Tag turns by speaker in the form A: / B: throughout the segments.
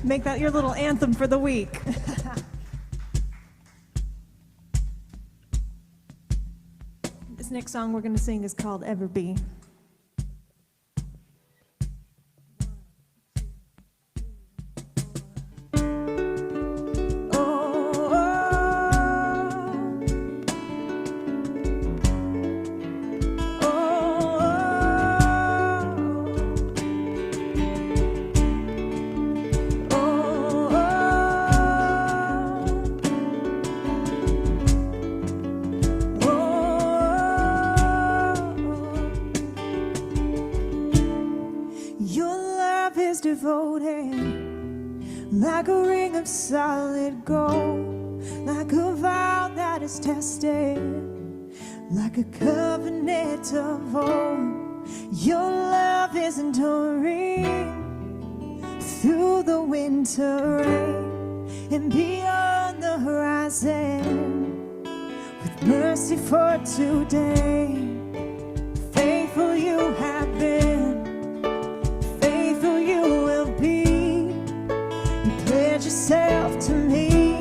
A: Make that your little anthem for the week. This next song we're going to sing is called Ever Be. Devoted, like a ring of solid gold, like a vow that is tested, like a covenant of old. Your love is enduring through the winter rain and beyond the horizon, with mercy for today. Faithful you have been, yourself to me,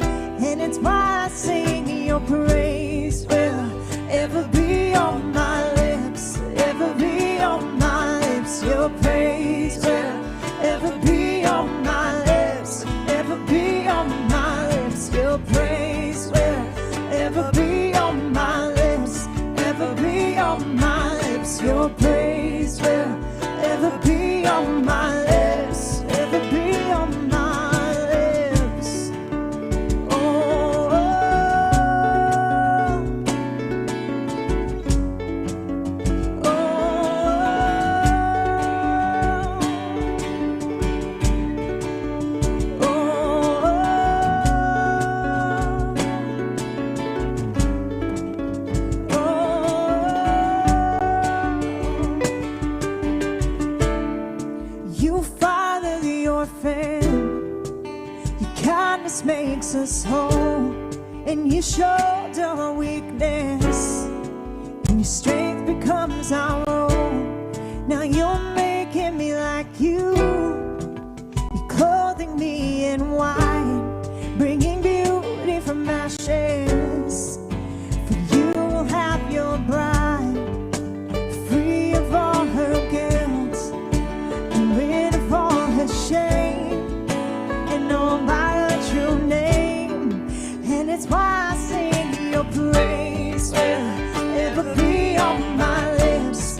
A: and it's why I sing your praise will ever be on my lips, ever be on my lips. Your praise will ever be on my lips, ever be on my lips. Your praise will ever be on my lips, ever be on my lips. Your praise will ever be on my lips, ever be on my lips. Makes us whole, and you shoulder our weakness, and your strength becomes our own. Now you're making me like you, you're clothing me in white, bringing beauty from ashes. For you will have your bride, free of all her guilt, and rid of all her shame, and all by true name. And it's why I sing your praise will ever be on my lips,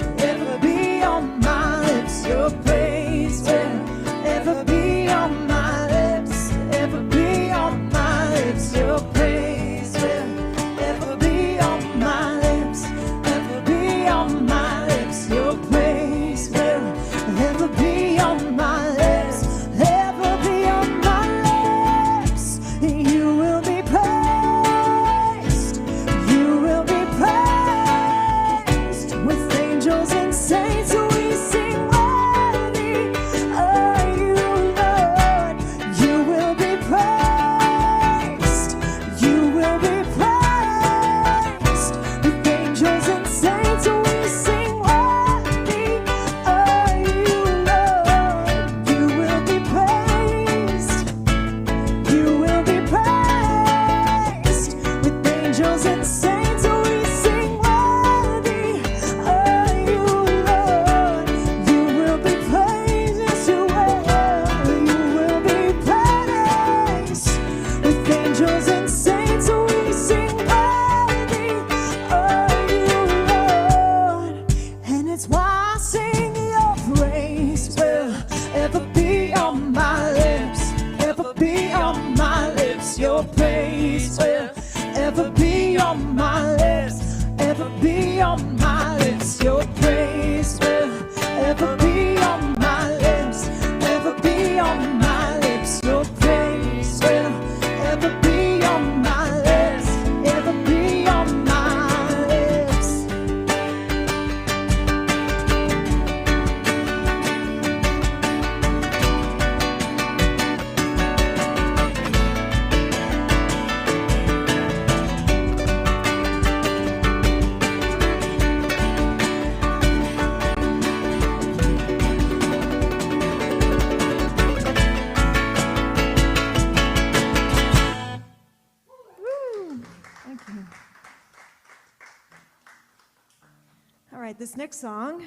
A: This next song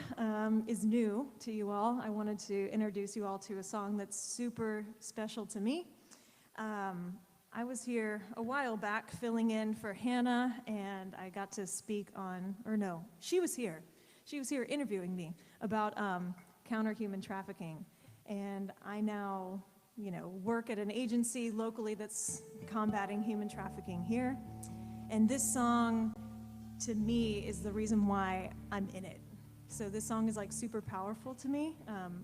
A: is new to you all. I wanted to introduce you all to a song that's super special to me. I was here a while back filling in for Hannah, and I got to speak on, or no, she was here. She was here interviewing me about counter-human trafficking. And I now, work at an agency locally that's combating human trafficking here. And this song, to me, is the reason why I'm in it. So this song is like super powerful to me.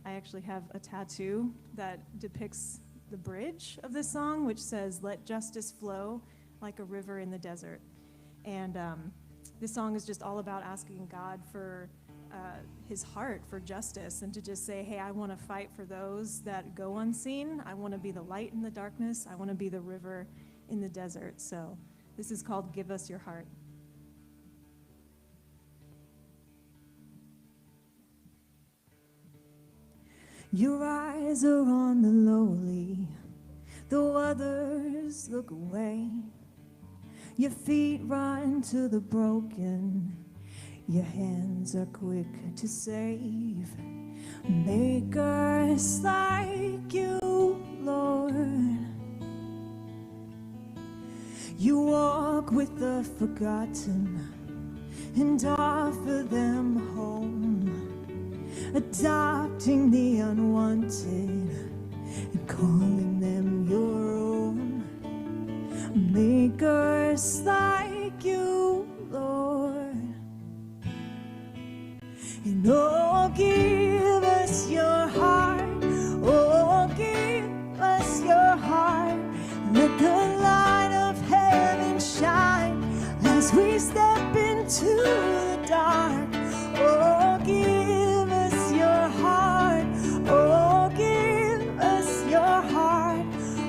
A: I actually have a tattoo that depicts the bridge of this song, which says, "Let justice flow like a river in the desert." And this song is just all about asking God for his heart for justice, and to just say, hey, I want to fight for those that go unseen. I want to be the light in the darkness. I want to be the river in the desert. So this is called "Give Us Your Heart." Your eyes are on the lowly, though others look away. Your feet run to the broken, your hands are quick to save. Make us like you, Lord. You walk with the forgotten and offer them home, adopting the unwanted and calling them your own. Make us like you, Lord. And oh, give us your heart. Oh, give us your heart. Let the light of heaven shine as we step into the dark. Oh, give us your heart. Oh, give us your heart.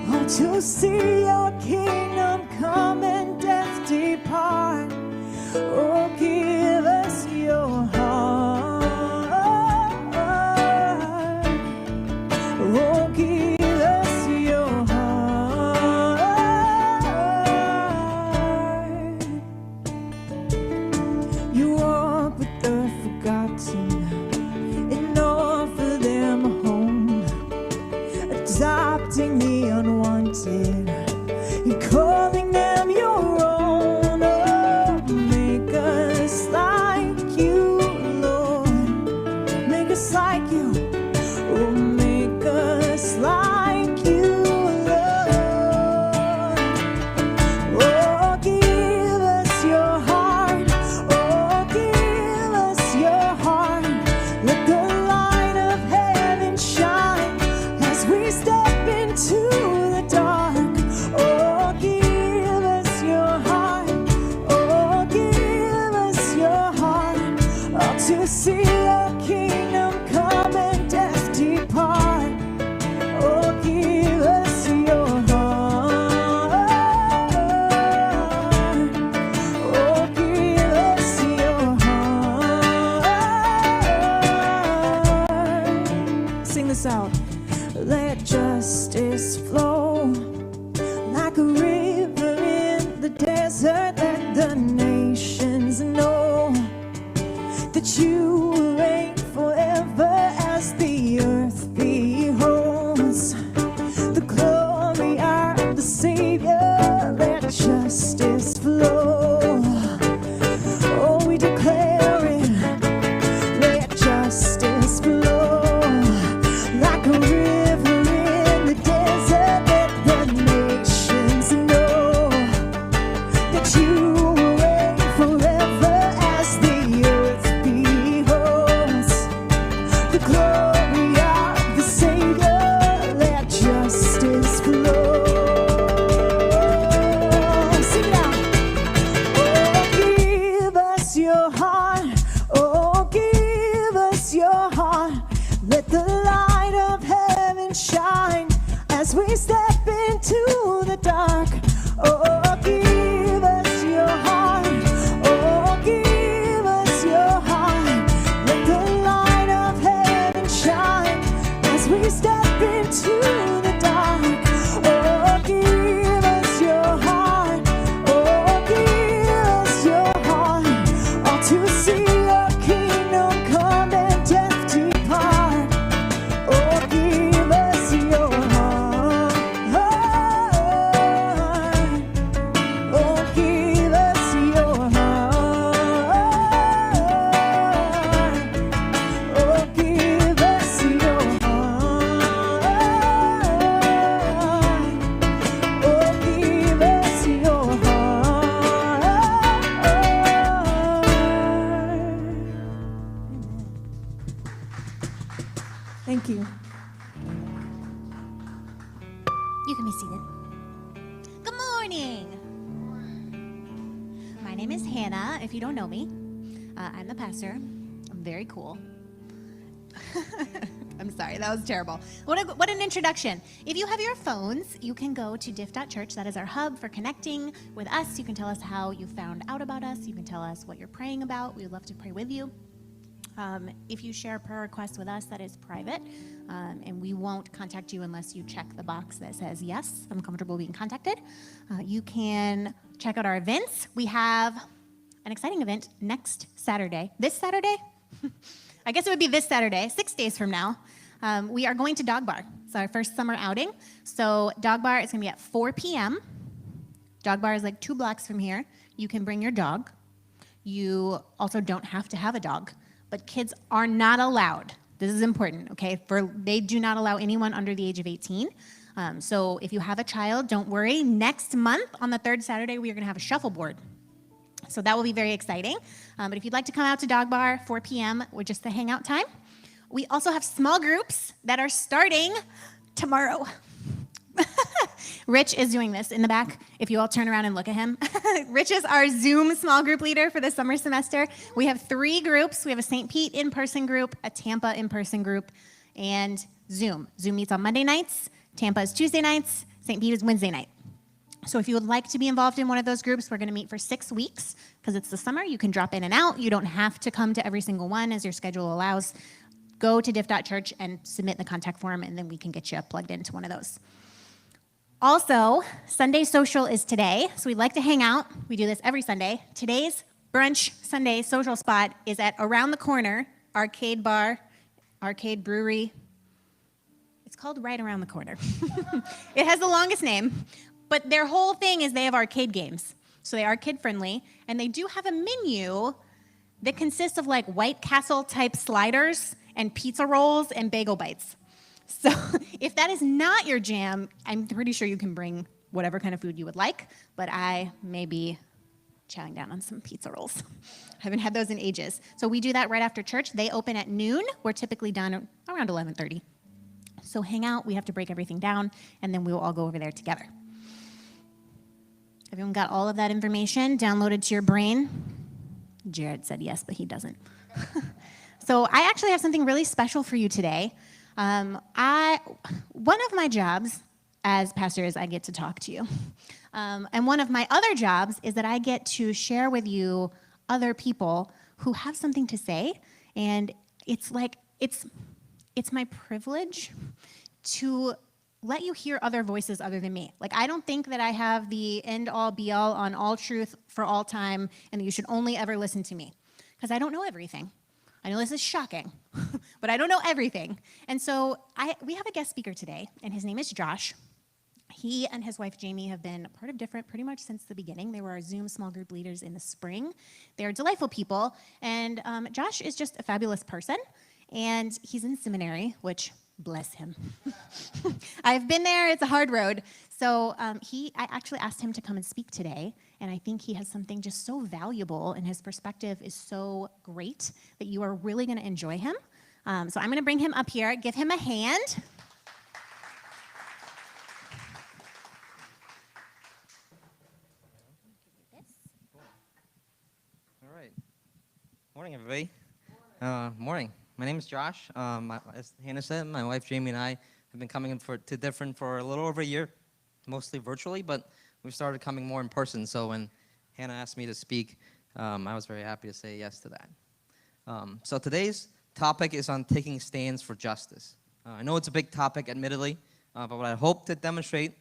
A: Oh, to see your kingdom come and death depart. Oh, give us your heart. Oh, give us your heart. You walk with the forgotten and offer them a home, adopting the unwanted and calling them your own. Oh, make us like you, Lord. Make us like you. Oh, make us like you, Lord. Oh, give us your heart. Oh, give us your heart. Let the light of heaven shine as we step into the dark. Oh, give us your heart. Oh, give us your heart. Oh, to see your kingdom come and death depart. Oh, give us your heart. Oh, give us your heart. Sing this out. Let justice flow like a river in the desert. Let the nations know that you will reign forever as the earth beholds the glory of the Savior. Let justice flow. Oh, we declare it. Let justice flow like a river in the desert. Let the nations know that you will reign forever as the earth beholds the glory of the Savior. Let justice flow. Sing it out. Oh, give us your heart. Oh, give us your heart. Let the light of heaven shine as we step into the dark. Oh, give us your heart. Oh, give us your heart. Let the light of heaven shine as we step into the dark. Oh, give us your heart. Oh, give us your heart. Oh, to see your kingdom Thank you.
B: You can be seated. Good morning. My name is Hannah, if you don't know me. I'm the pastor. I'm very cool. I'm sorry, that was terrible. What an introduction. If you have your phones, you can go to diff.church. That is our hub for connecting with us. You can tell us how you found out about us. You can tell us what you're praying about. We would love to pray with you. If you share a prayer request with us, that is private, and we won't contact you unless you check the box that says, yes, I'm comfortable being contacted. You can check out our events. We have an exciting event next Saturday. This Saturday? I guess it would be this Saturday, 6 days from now. We are going to Dog Bar. It's our first summer outing. So Dog Bar is going to be at 4 p.m. Dog Bar is like 2 blocks from here. You can bring your dog. You also don't have to have a dog. But kids are not allowed. This is important, okay? They do not allow anyone under the age of 18. So if you have a child, don't worry. Next month, on the 3rd Saturday, we are going to have a shuffleboard. So that will be very exciting. But if you'd like to come out to Dog Bar, 4 p.m., we're just the hangout time. We also have small groups that are starting tomorrow. Rich is doing this in the back. If you all turn around and look at him. Rich is our Zoom small group leader for the summer semester. We have 3 groups. We have a St. Pete in-person group, a Tampa in-person group, and Zoom. Zoom meets on Monday nights. Tampa is Tuesday nights. St. Pete is Wednesday night. So if you would like to be involved in one of those groups, we're going to meet for 6 weeks because it's the summer. You can drop in and out. You don't have to come to every single one as your schedule allows. Go to diff.church and submit the contact form, and then we can get you plugged into one of those. Also, Sunday social is today, so we'd like to hang out. We do this every Sunday. Today's brunch Sunday social spot is at Around the Corner, Arcade Bar, Arcade Brewery. It's called Right Around the Corner. It has the longest name, but their whole thing is they have arcade games. So they are kid-friendly, and they do have a menu that consists of like White Castle-type sliders and pizza rolls and bagel bites. So if that is not your jam, I'm pretty sure you can bring whatever kind of food you would like, but I may be chowing down on some pizza rolls. I haven't had those in ages. So we do that right after church. They open at noon. We're typically done around 11:30. So hang out. We have to break everything down, and then we will all go over there together. Everyone got all of that information downloaded to your brain? Jared said yes, but he doesn't. So I actually have something really special for you today. One of my jobs as pastor is I get to talk to you. And one of my other jobs is that I get to share with you other people who have something to say. And it's my privilege to let you hear other voices other than me. Like, I don't think that I have the end-all, be-all on all truth for all time, and that you should only ever listen to me, because I don't know everything. I know this is shocking, but I don't know everything. And so we have a guest speaker today, and his name is Josh. He and his wife, Jamie, have been a part of Different pretty much since the beginning. They were our Zoom small group leaders in the spring. They're delightful people, and Josh is just a fabulous person, and he's in seminary, which, bless him. I've been there. It's a hard road. So I actually asked him to come and speak today, and I think he has something just so valuable, and his perspective is so great that you are really going to enjoy him. So I'm going to bring him up here. Give him a hand.
C: All right. Morning, everybody. Morning. My name is Josh. As Hannah said, my wife Jamie and I have been coming to Different for a little over a year, mostly virtually, but we've started coming more in person. So when Hannah asked me to speak, I was very happy to say yes to that. So today's topic is on taking stands for justice. I know it's a big topic, admittedly, but what I hope to demonstrate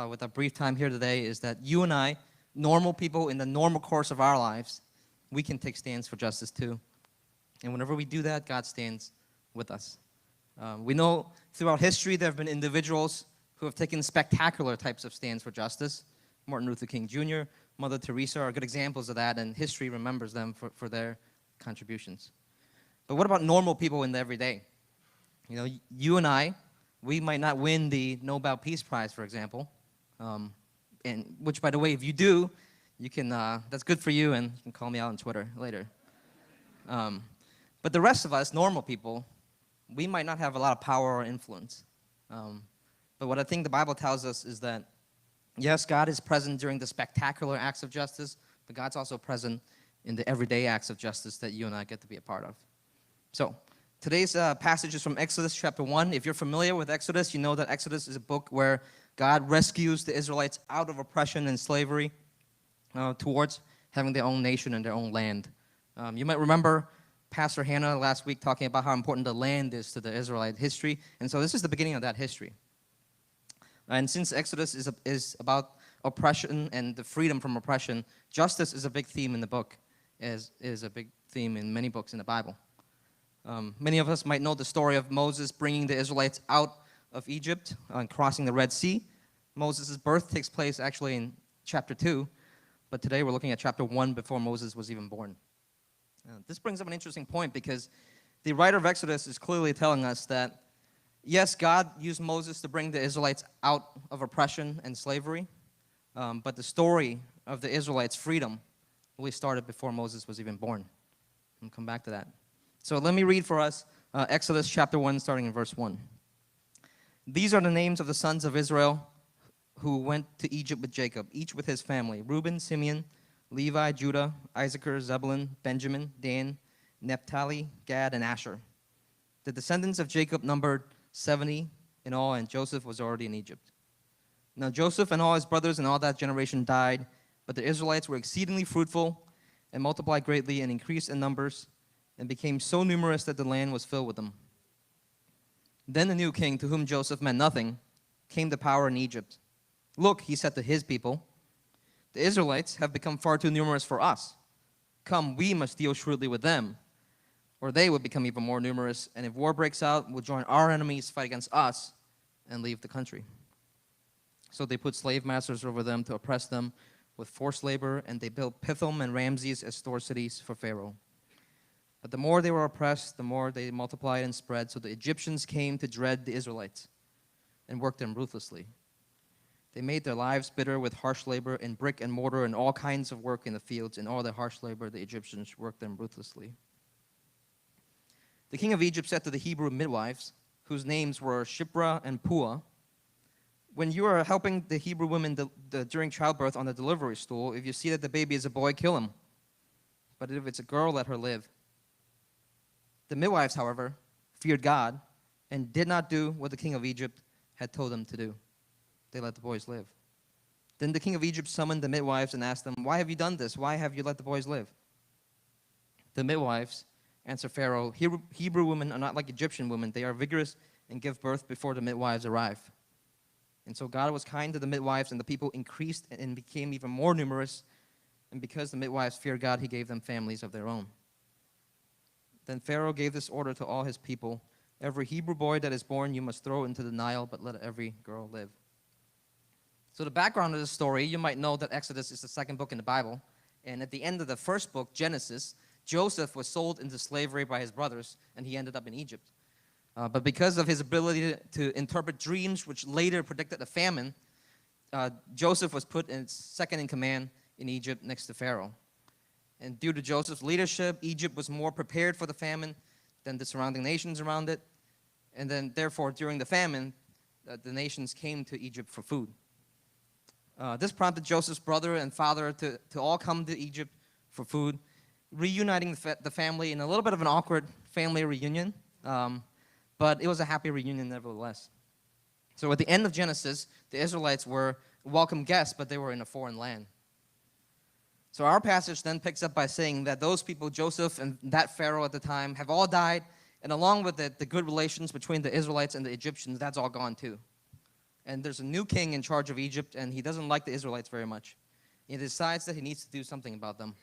C: with a brief time here today is that you and I, normal people in the normal course of our lives, we can take stands for justice too. And whenever we do that, God stands with us. We know throughout history there have been individuals who have taken spectacular types of stands for justice. Martin Luther King Jr., Mother Teresa are good examples of that, and history remembers them for their contributions. But what about normal people in the everyday? You know, you and I, we might not win the Nobel Peace Prize, for example, and which, by the way, if you do, you can, that's good for you, and you can call me out on Twitter later. But the rest of us, normal people, we might not have a lot of power or influence. But what I think the Bible tells us is that, yes, God is present during the spectacular acts of justice, but God's also present in the everyday acts of justice that you and I get to be a part of. So, today's passage is from Exodus chapter 1. If you're familiar with Exodus, you know that Exodus is a book where God rescues the Israelites out of oppression and slavery towards having their own nation and their own land. You might remember Pastor Hannah last week talking about how important the land is to the Israelite history. And so this is the beginning of that history. And since Exodus is about oppression and the freedom from oppression, justice is a big theme in the book, is a big theme in many books in the Bible. Many of us might know the story of Moses bringing the Israelites out of Egypt and crossing the Red Sea. Moses' birth takes place actually in chapter 2, but today we're looking at chapter 1 before Moses was even born. This brings up an interesting point because the writer of Exodus is clearly telling us that, yes, God used Moses to bring the Israelites out of oppression and slavery, but the story of the Israelites' freedom really started before Moses was even born. I'll come back to that. So let me read for us Exodus chapter 1, starting in verse 1. These are the names of the sons of Israel who went to Egypt with Jacob, each with his family: Reuben, Simeon, Levi, Judah, Issachar, Zebulun, Benjamin, Dan, Naphtali, Gad, and Asher. The descendants of Jacob numbered 70 in all, and Joseph was already in Egypt. Now Joseph and all his brothers and all that generation died, but the Israelites were exceedingly fruitful and multiplied greatly and increased in numbers and became so numerous that the land was filled with them. Then the new king, to whom Joseph meant nothing, came to power in Egypt. Look, he said to his people, the Israelites have become far too numerous for us. Come, we must deal shrewdly with them, or they will become even more numerous, and if war breaks out, we'll join our enemies, fight against us, and leave the country. So they put slave masters over them to oppress them with forced labor, and they built Pithom and Ramses as store cities for Pharaoh. But the more they were oppressed, the more they multiplied and spread, so the Egyptians came to dread the Israelites and worked them ruthlessly. They made their lives bitter with harsh labor in brick and mortar and all kinds of work in the fields. In all their harsh labor, the Egyptians worked them ruthlessly. The king of Egypt said to the Hebrew midwives, whose names were Shiphrah and Puah, when you are helping the Hebrew women during childbirth on the delivery stool, if you see that the baby is a boy, kill him. But if it's a girl, let her live. The midwives, however, feared God and did not do what the king of Egypt had told them to do. They let the boys live. Then the king of Egypt summoned the midwives and asked them, why have you done this? Why have you let the boys live? The midwives answered Pharaoh, Hebrew women are not like Egyptian women. They are vigorous and give birth before the midwives arrive. And so God was kind to the midwives, and the people increased and became even more numerous. And because the midwives feared God, he gave them families of their own. Then Pharaoh gave this order to all his people, every Hebrew boy that is born you must throw into the Nile, but let every girl live. So the background of the story, you might know that Exodus is the second book in the Bible. And at the end of the first book, Genesis, Joseph was sold into slavery by his brothers, and he ended up in Egypt. But because of his ability to interpret dreams, which later predicted a famine, Joseph was put in second in command in Egypt next to Pharaoh. And due to Joseph's leadership, Egypt was more prepared for the famine than the surrounding nations around it. And then, therefore, during the famine, the nations came to Egypt for food. This prompted Joseph's brother and father to all come to Egypt for food, reuniting the family in a little bit of an awkward family reunion. But it was a happy reunion nevertheless. So at the end of Genesis, the Israelites were welcome guests, but they were in a foreign land. So our passage then picks up by saying that those people, Joseph and that Pharaoh at the time, have all died, and along with it, the good relations between the Israelites and the Egyptians, that's all gone too. And there's a new king in charge of Egypt, and he doesn't like the Israelites very much. He decides that he needs to do something about them.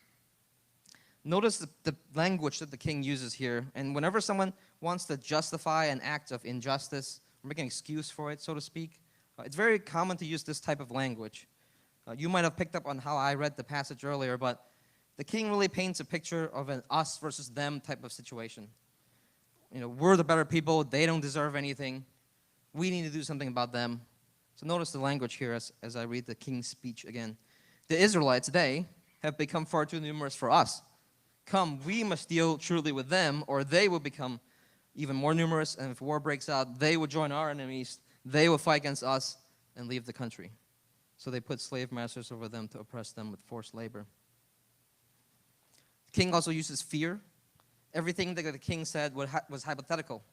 C: Notice the language that the king uses here. And whenever someone wants to justify an act of injustice, or make an excuse for it, so to speak, it's very common to use this type of language. You might have picked up on how I read the passage earlier, but the king really paints a picture of an us versus them type of situation. You know, we're the better people, they don't deserve anything, we need to do something about them. So notice the language here as I read the king's speech again. The Israelites, they have become far too numerous for us. Come, we must deal truly with them, or they will become even more numerous, and if war breaks out, they would join our enemies, they will fight against us and leave the country. So they put slave masters over them to oppress them with forced labor. The king also uses fear. Everything that the king said was hypothetical.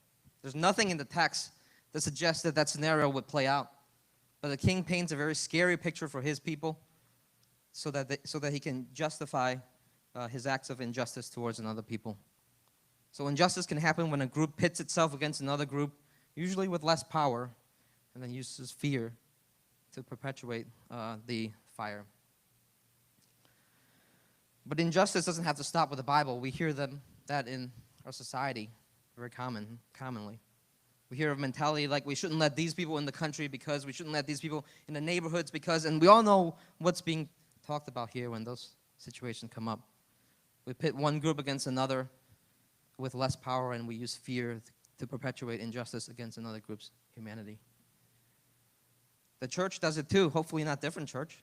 C: There's nothing in the text that suggests that that scenario would play out. But the king paints a very scary picture for his people so that he can justify his acts of injustice towards another people. So injustice can happen when a group pits itself against another group, usually with less power, and then uses fear to perpetuate the fire. But injustice doesn't have to stop with the Bible. We hear that in our society very commonly. We hear of mentality like we shouldn't let these people in the country because, we shouldn't let these people in the neighborhoods because, and we all know what's being talked about here when those situations come up. We pit one group against another with less power, and we use fear to perpetuate injustice against another group's humanity. The church does it too, hopefully not different church.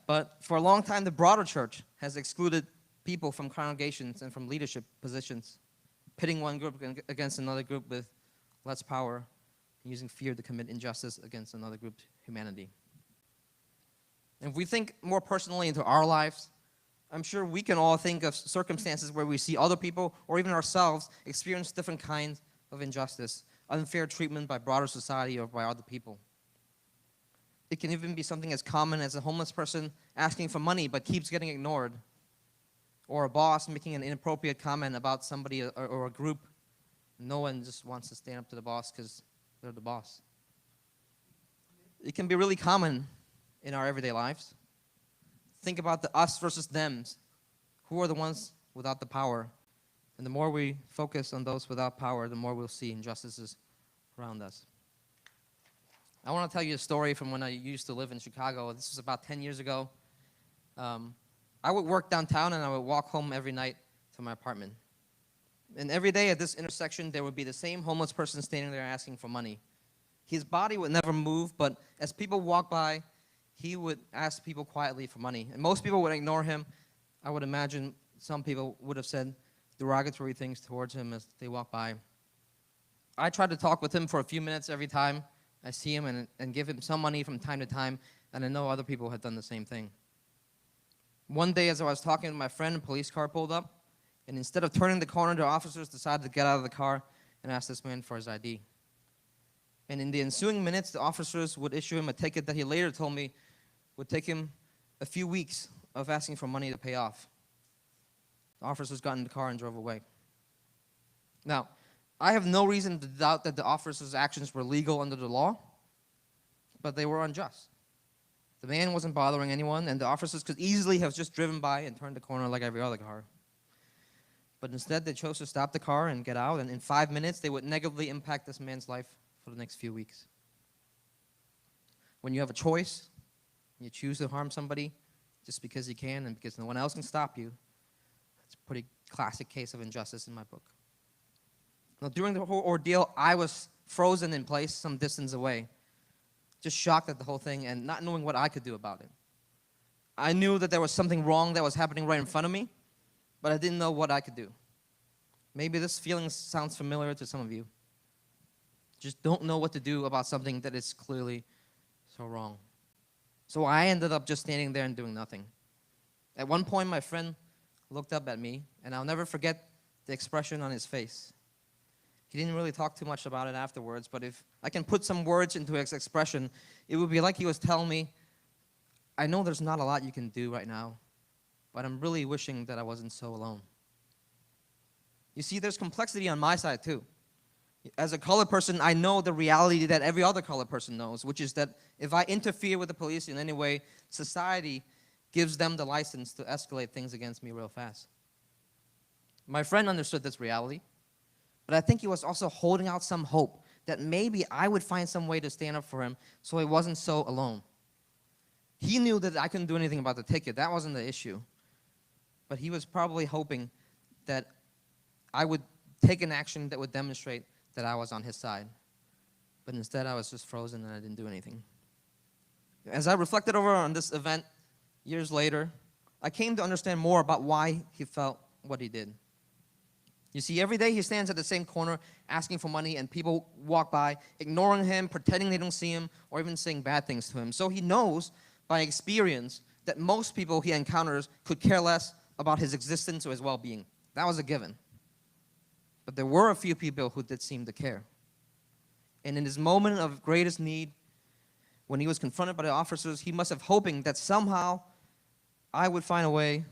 C: But for a long time, the broader church has excluded people from congregations and from leadership positions, pitting one group against another group with less power, and using fear to commit injustice against another group's humanity. And if we think more personally into our lives, I'm sure we can all think of circumstances where we see other people or even ourselves experience different kinds of injustice, unfair treatment by broader society or by other people. It can even be something as common as a homeless person asking for money but keeps getting ignored, or a boss making an inappropriate comment about somebody or a group. No one just wants to stand up to the boss because they're the boss. It can be really common in our everyday lives. Think about the us versus thems. Who are the ones without the power? And the more we focus on those without power, the more we'll see injustices around us. I want to tell you a story from when I used to live in Chicago. This was about 10 years ago. I would work downtown and I would walk home every night to my apartment. And every day at this intersection, there would be the same homeless person standing there asking for money. His body would never move, but as people walked by, he would ask people quietly for money. And most people would ignore him. I would imagine some people would have said derogatory things towards him as they walked by. I tried to talk with him for a few minutes every time I see him and give him some money from time to time, and I know other people had done the same thing. One day as I was talking to my friend, a police car pulled up, and instead of turning the corner, the officers decided to get out of the car and ask this man for his ID. And in the ensuing minutes, the officers would issue him a ticket that he later told me would take him a few weeks of asking for money to pay off. The officers got in the car and drove away. Now, I have no reason to doubt that the officers' actions were legal under the law, but they were unjust. The man wasn't bothering anyone, and the officers could easily have just driven by and turned the corner like every other car. But instead, they chose to stop the car and get out, and in 5 minutes, they would negatively impact this man's life for the next few weeks. When you have a choice, you choose to harm somebody just because you can and because no one else can stop you, it's a pretty classic case of injustice in my book. Now, during the whole ordeal, I was frozen in place some distance away, just shocked at the whole thing and not knowing what I could do about it. I knew that there was something wrong that was happening right in front of me, but I didn't know what I could do. Maybe this feeling sounds familiar to some of you. Just don't know what to do about something that is clearly so wrong. So I ended up just standing there and doing nothing. At one point, my friend looked up at me, and I'll never forget the expression on his face. He didn't really talk too much about it afterwards, but if I can put some words into his expression, it would be like he was telling me, I know there's not a lot you can do right now, but I'm really wishing that I wasn't so alone. You see, there's complexity on my side too. As a colored person, I know the reality that every other colored person knows, which is that if I interfere with the police in any way, society gives them the license to escalate things against me real fast. My friend understood this reality, but I think he was also holding out some hope that maybe I would find some way to stand up for him so he wasn't so alone. He knew that I couldn't do anything about the ticket. That wasn't the issue. But he was probably hoping that I would take an action that would demonstrate that I was on his side. But instead, I was just frozen and I didn't do anything. As I reflected over on this event years later, I came to understand more about why he felt what he did. You see, every day he stands at the same corner asking for money, and people walk by, ignoring him, pretending they don't see him, or even saying bad things to him. So he knows by experience that most people he encounters could care less about his existence or his well-being. That was a given. But there were a few people who did seem to care. And in his moment of greatest need, when he was confronted by the officers, he must have hoping that somehow I would find a way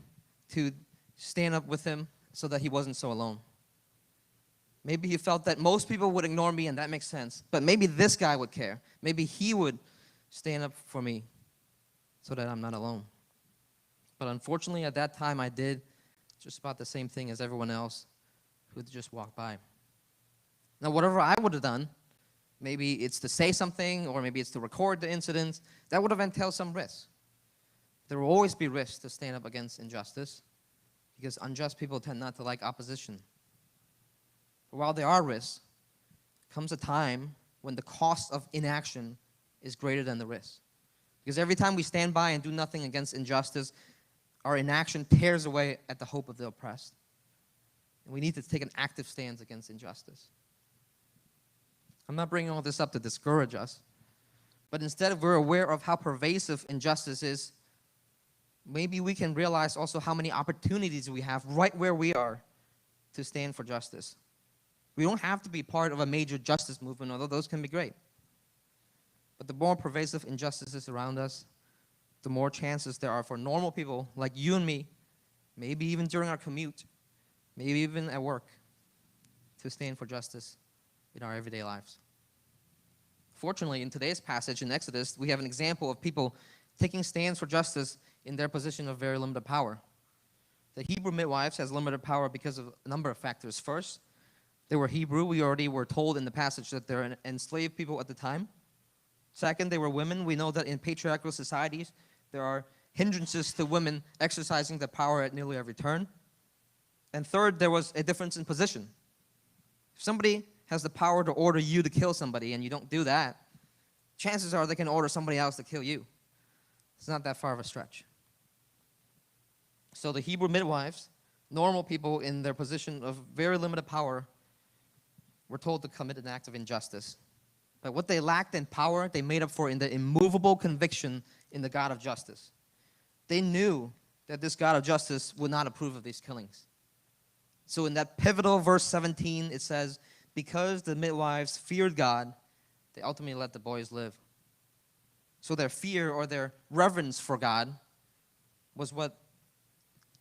C: to stand up with him so that he wasn't so alone. Maybe he felt that most people would ignore me, and that makes sense. But maybe this guy would care. Maybe he would stand up for me so that I'm not alone. But unfortunately, at that time, I did just about the same thing as everyone else who just walked by. Now, whatever I would have done, maybe it's to say something, or maybe it's to record the incident, that would have entailed some risk. There will always be risks to stand up against injustice, because unjust people tend not to like opposition. But while there are risks, comes a time when the cost of inaction is greater than the risk. Because every time we stand by and do nothing against injustice, our inaction tears away at the hope of the oppressed. And we need to take an active stance against injustice. I'm not bringing all this up to discourage us, but instead, if we're aware of how pervasive injustice is, maybe we can realize also how many opportunities we have right where we are to stand for justice. We don't have to be part of a major justice movement, although those can be great. But the more pervasive injustices around us, the more chances there are for normal people like you and me, maybe even during our commute, maybe even at work, to stand for justice in our everyday lives. Fortunately, in today's passage in Exodus, we have an example of people taking stands for justice in their position of very limited power. The Hebrew midwives has limited power because of a number of factors. First, they were Hebrew. We already were told in the passage that they're enslaved people at the time. Second, they were women. We know that in patriarchal societies, there are hindrances to women exercising their power at nearly every turn. And third, there was a difference in position. If somebody has the power to order you to kill somebody and you don't do that, chances are they can order somebody else to kill you. It's not that far of a stretch. So the Hebrew midwives, normal people in their position of very limited power, were told to commit an act of injustice. But what they lacked in power, they made up for in the immovable conviction in the God of justice. They knew that this God of justice would not approve of these killings. So in that pivotal verse 17, it says, because the midwives feared God, they ultimately let the boys live. So their fear or their reverence for God was what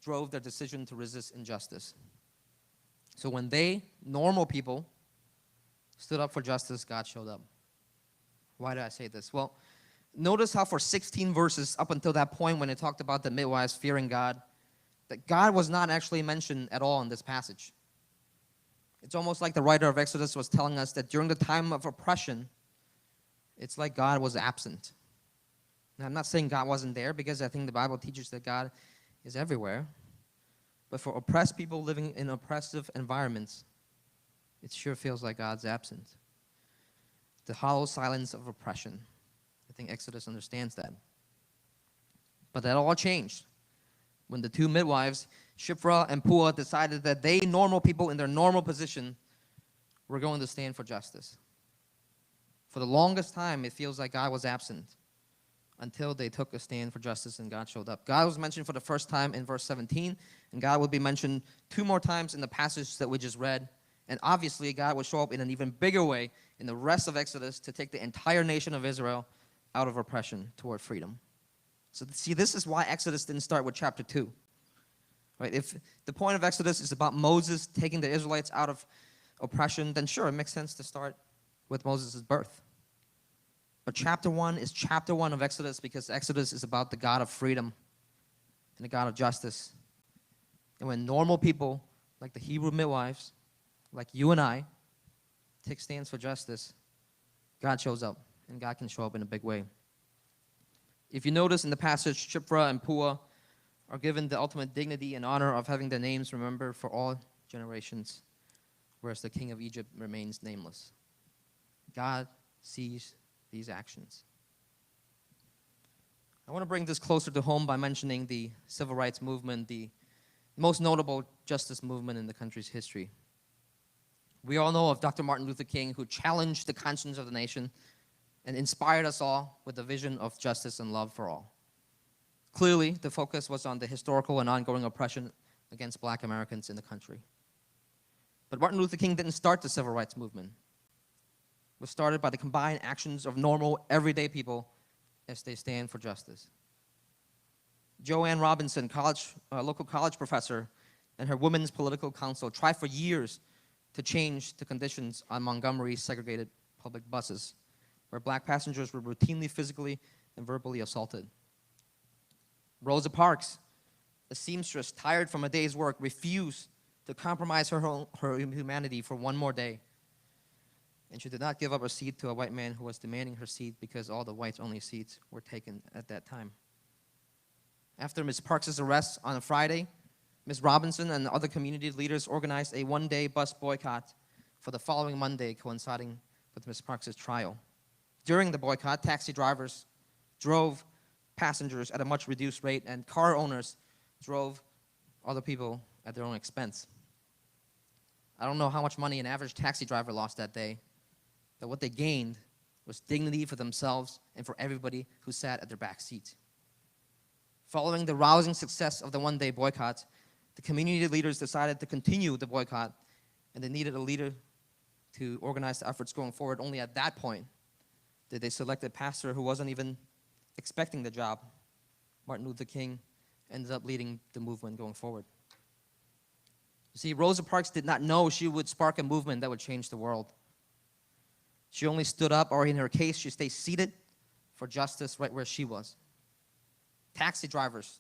C: drove their decision to resist injustice. So when they, normal people, stood up for justice, God showed up. Why did I say this? Well, notice how for 16 verses up until that point when it talked about the midwives fearing God, that God was not actually mentioned at all in this passage. It's almost like the writer of Exodus was telling us that during the time of oppression, it's like God was absent. Now, I'm not saying God wasn't there, because I think the Bible teaches that God is everywhere. But for oppressed people living in oppressive environments, it sure feels like God's absent. The hollow silence of oppression. I think Exodus understands that. But that all changed when the two midwives, Shiphrah and Puah, decided that they, normal people in their normal position, were going to stand for justice. For the longest time, it feels like God was absent until they took a stand for justice and God showed up. God was mentioned for the first time in verse 17, and God will be mentioned 2 more times in the passage that we just read. And obviously, God will show up in an even bigger way in the rest of Exodus to take the entire nation of Israel out of oppression toward freedom. So see, this is why Exodus didn't start with chapter 2. Right? If the point of Exodus is about Moses taking the Israelites out of oppression, then sure, it makes sense to start with Moses' birth. But chapter 1 is chapter 1 of Exodus because Exodus is about the God of freedom and the God of justice. And when normal people, like the Hebrew midwives, like you and I, take stands for justice, God shows up, and God can show up in a big way. If you notice in the passage, Shiphrah and Puah are given the ultimate dignity and honor of having their names remembered for all generations, whereas the king of Egypt remains nameless. God sees these actions. I want to bring this closer to home by mentioning the civil rights movement, the most notable justice movement in the country's history. We all know of Dr. Martin Luther King, who challenged the conscience of the nation and inspired us all with a vision of justice and love for all. Clearly, the focus was on the historical and ongoing oppression against Black Americans in the country. But Martin Luther King didn't start the civil rights movement. It was started by the combined actions of normal, everyday people as they stand for justice. Joanne Robinson, local college professor, and her Women's Political Council tried for years to change the conditions on Montgomery's segregated public buses, where Black passengers were routinely physically and verbally assaulted. Rosa Parks, a seamstress tired from a day's work, refused to compromise her humanity for one more day. And she did not give up her seat to a white man who was demanding her seat because all the whites-only seats were taken at that time. After Ms. Parks' arrest on a Friday, Ms. Robinson and other community leaders organized a one-day bus boycott for the following Monday, coinciding with Ms. Parks' trial. During the boycott, taxi drivers drove passengers at a much reduced rate, and car owners drove other people at their own expense. I don't know how much money an average taxi driver lost that day, but what they gained was dignity for themselves and for everybody who sat at their back seat. Following the rousing success of the one-day boycott, the community leaders decided to continue the boycott, and they needed a leader to organize the efforts going forward. Only at that point did they select a pastor who wasn't even expecting the job. Martin Luther King ended up leading the movement going forward. You see, Rosa Parks did not know she would spark a movement that would change the world. She only stood up, or in her case, she stayed seated for justice right where she was. Taxi drivers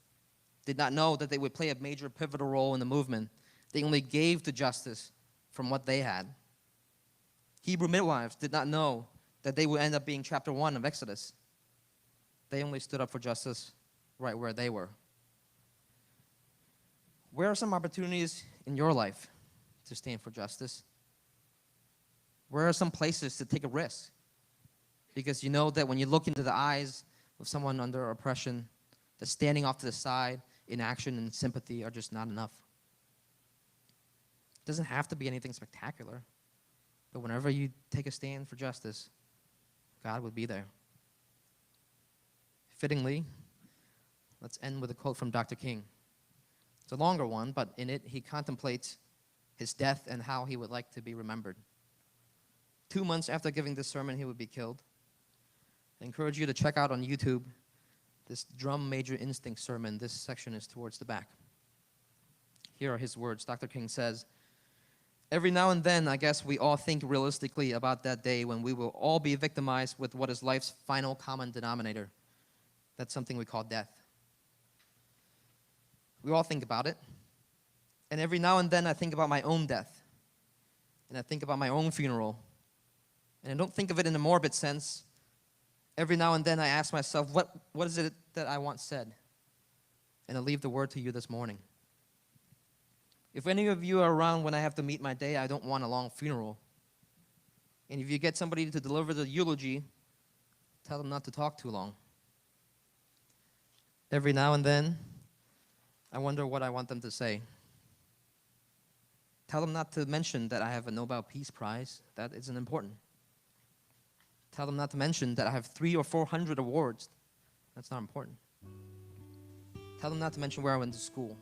C: did not know that they would play a major pivotal role in the movement. They only gave to justice from what they had. Hebrew midwives did not know that they would end up being chapter 1 of Exodus. They only stood up for justice right where they were. Where are some opportunities in your life to stand for justice? Where are some places to take a risk? Because you know that when you look into the eyes of someone under oppression, that standing off to the side, inaction and sympathy are just not enough. It doesn't have to be anything spectacular, but whenever you take a stand for justice, God would be there. Fittingly, let's end with a quote from Dr. King. It's a longer one, but in it, he contemplates his death and how he would like to be remembered. 2 months after giving this sermon, he would be killed. I encourage you to check out on YouTube this Drum Major Instinct sermon. This section is towards the back. Here are his words. Dr. King says, "Every now and then, I guess we all think realistically about that day when we will all be victimized with what is life's final common denominator. That's something we call death. We all think about it. And every now and then I think about my own death. And I think about my own funeral. And I don't think of it in a morbid sense. Every now and then I ask myself, what is it that I once said? And I leave the word to you this morning. If any of you are around when I have to meet my day, I don't want a long funeral. And if you get somebody to deliver the eulogy, tell them not to talk too long. Every now and then, I wonder what I want them to say. Tell them not to mention that I have a Nobel Peace Prize. That isn't important. Tell them not to mention that I have 300 or 400 awards. That's not important. Tell them not to mention where I went to school.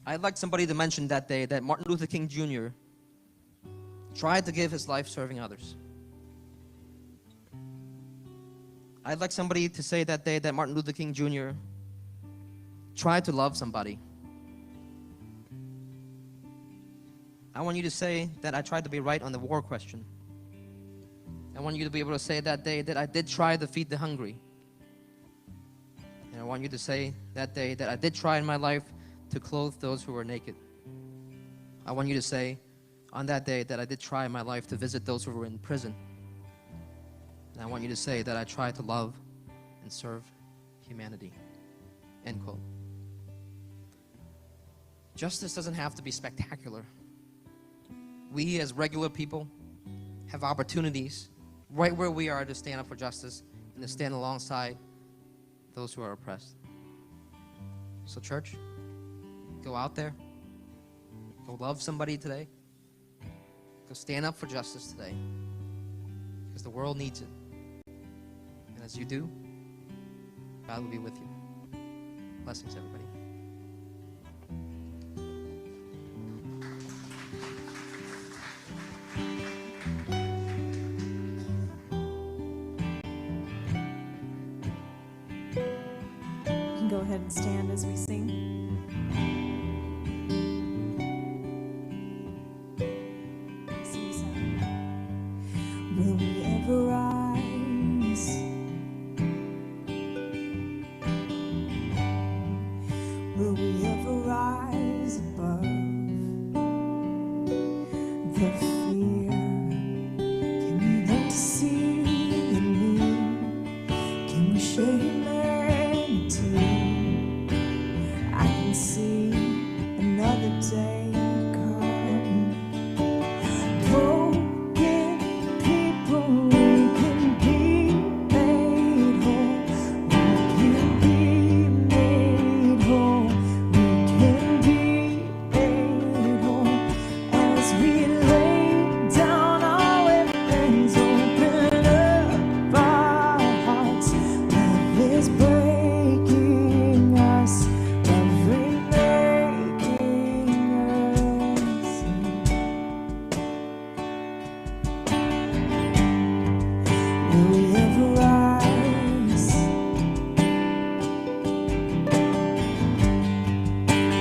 C: I'd like somebody to mention that day that Martin Luther King Jr. tried to give his life serving others. I'd like somebody to say that day that Martin Luther King Jr. tried to love somebody. I want you to say that I tried to be right on the war question. I want you to be able to say that day that I did try to feed the hungry. And I want you to say that day that I did try in my life to clothe those who were naked. I want you to say on that day that I did try in my life to visit those who were in prison. And I want you to say that I tried to love and serve humanity. End quote. Justice doesn't have to be spectacular. We as regular people have opportunities right where we are to stand up for justice and to stand alongside those who are oppressed. So church, go out there, go love somebody today, Go stand up for justice today, because the world needs it. And as you do, God will be with you. Blessings, everybody.
A: You can go ahead and stand as we sing. Sing this out. Will we ever rise? Will we ever rise above the fear? Can we learn to see in me? Can we share humanity? I can see another day come. Broken people, we can be made whole. We can be made whole. We can be made whole. As we lay down our weapons, open up our hearts. Love is breaking us, love remaking us. Will we ever rise?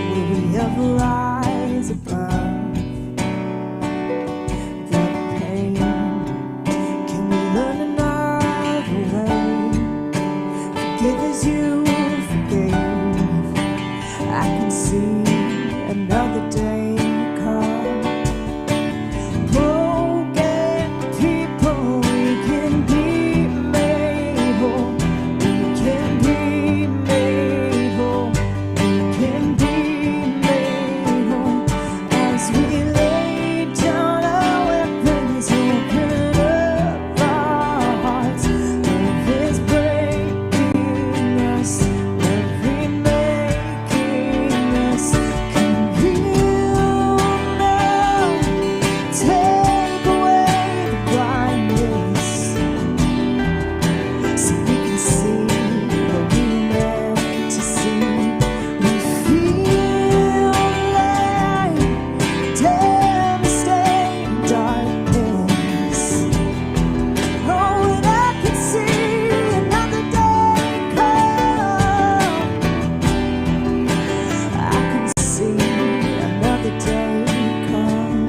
A: Will we ever rise above the pain? Can we learn another way? Forgive as you forgave. I can see another day come. Broken people, we can be made whole. We can be made whole. We can be made whole. As we lay down our weapons, open up our hearts. Love is breaking us, love remaking us. Can you now take away the blindness, so we can see what we meant to see? We feel like devastating darkness. Oh, and I can see another day come. I can see another day come.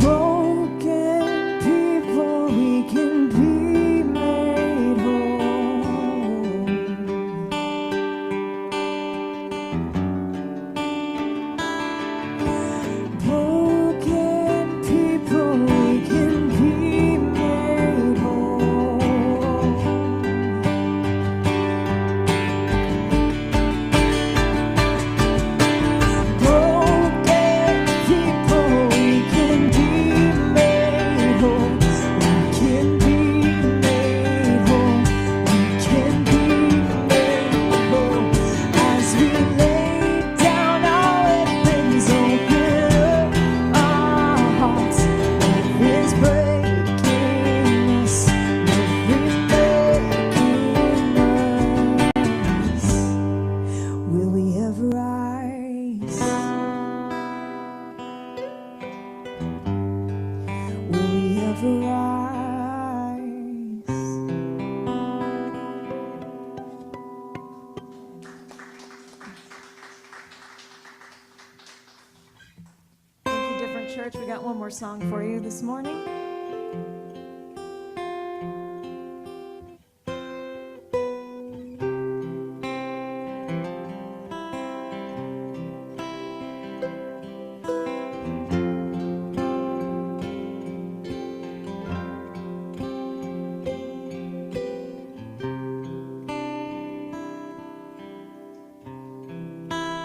A: Broken people, we can be made whole. Broken people, we can be made whole. Broken people, we can be made whole. We can be made whole. We can be made whole. As we lay down our weapons, open up our hearts. Love is breaking us, love remaking us. Will we ever rise? Will we ever rise? Thank you, Different Church. We got one more song for you this morning.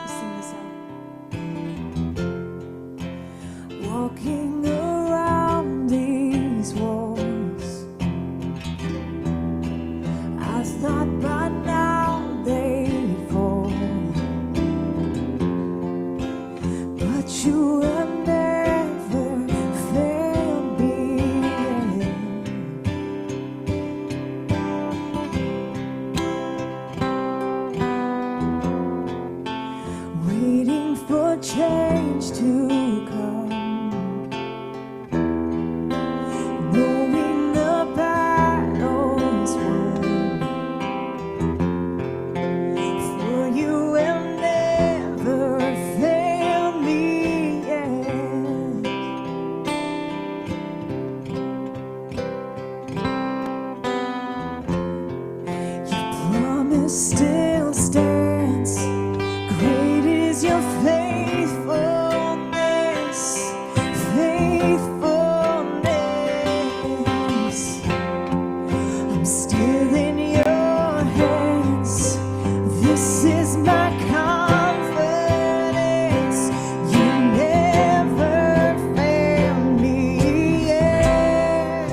A: Sing this out. Walking around the promise still stands. Great is your faithfulness, faithfulness. I'm still in your hands. This is my confidence. You never fail me yet.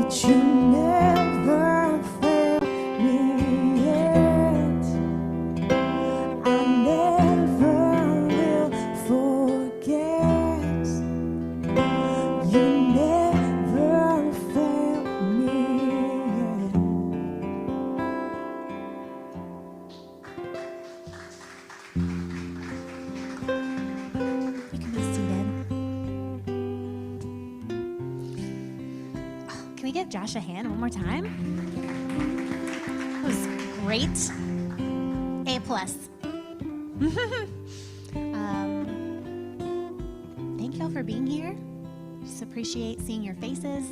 A: that you never failed me yet. I never will forget. You never failed me yet.
B: You can be seated. Can we give Josh a hand one more time? That was great. A plus. Thank y'all for being here. Just appreciate seeing your faces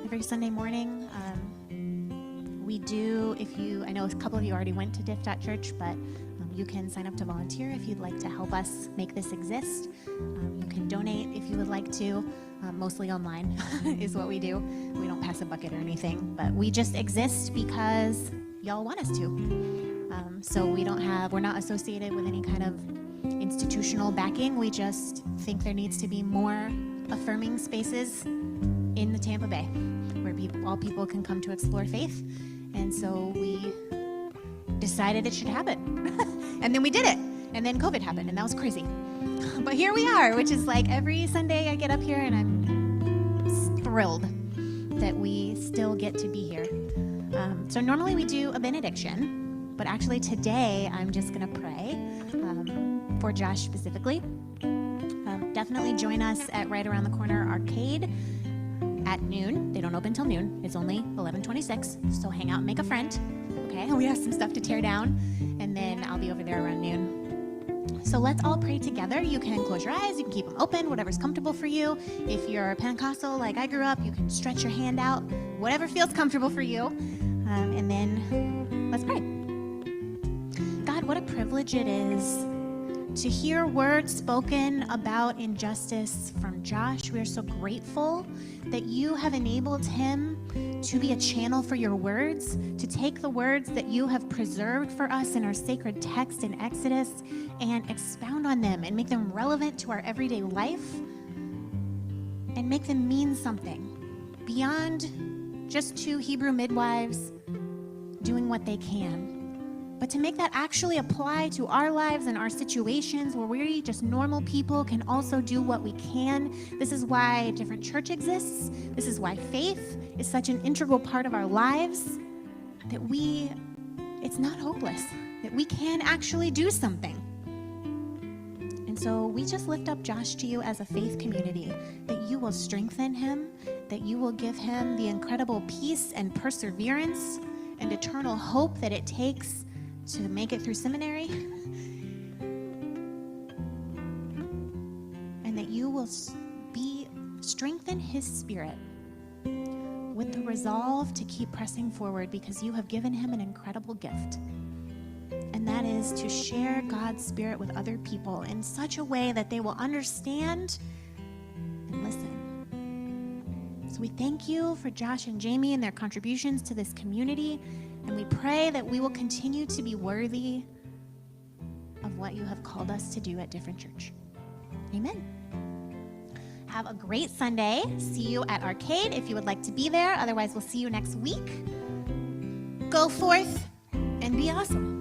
B: every Sunday morning. We do, I know a couple of you already went to diff.church, but you can sign up to volunteer if you'd like to help us make this exist. You can donate if you would like to. Mostly online is what we do. We don't pass a bucket or anything, but we just exist because y'all want us to. So we're not associated with any kind of institutional backing. We just think there needs to be more affirming spaces in the Tampa Bay where all people can come to explore faith. And so we decided it should happen. And then we did it. And then COVID happened, and that was crazy. But here we are, which is like every Sunday I get up here and I'm thrilled that we still get to be here. So normally we do a benediction, but actually today I'm just going to pray for Josh specifically. Definitely join us at right around the corner Arcade at noon. They don't open till noon. It's only 11:26, so hang out and make a friend. Okay, we have some stuff to tear down, and then I'll be over there around noon. So let's all pray together. You can close your eyes, you can keep them open, whatever's comfortable for you. If you're Pentecostal like I grew up, you can stretch your hand out, whatever feels comfortable for you. And then let's pray. God, what a privilege it is to hear words spoken about injustice from Josh. We are so grateful that you have enabled him to be a channel for your words, to take the words that you have preserved for us in our sacred text in Exodus and expound on them and make them relevant to our everyday life and make them mean something beyond just two Hebrew midwives doing what they can, but to make that actually apply to our lives and our situations where we just normal people can also do what we can. This is why a different church exists. This is why faith is such an integral part of our lives, that it's not hopeless, that we can actually do something. And so we just lift up Josh to you as a faith community, that you will strengthen him, that you will give him the incredible peace and perseverance and eternal hope that it takes to make it through seminary, and that you will strengthen his spirit with the resolve to keep pressing forward, because you have given him an incredible gift, and that is to share God's spirit with other people in such a way that they will understand and listen. So we thank you for Josh and Jamie and their contributions to this community. And we pray that we will continue to be worthy of what you have called us to do at Different Church. Amen. Have a great Sunday. See you at Arcade if you would like to be there. Otherwise, we'll see you next week. Go forth and be awesome.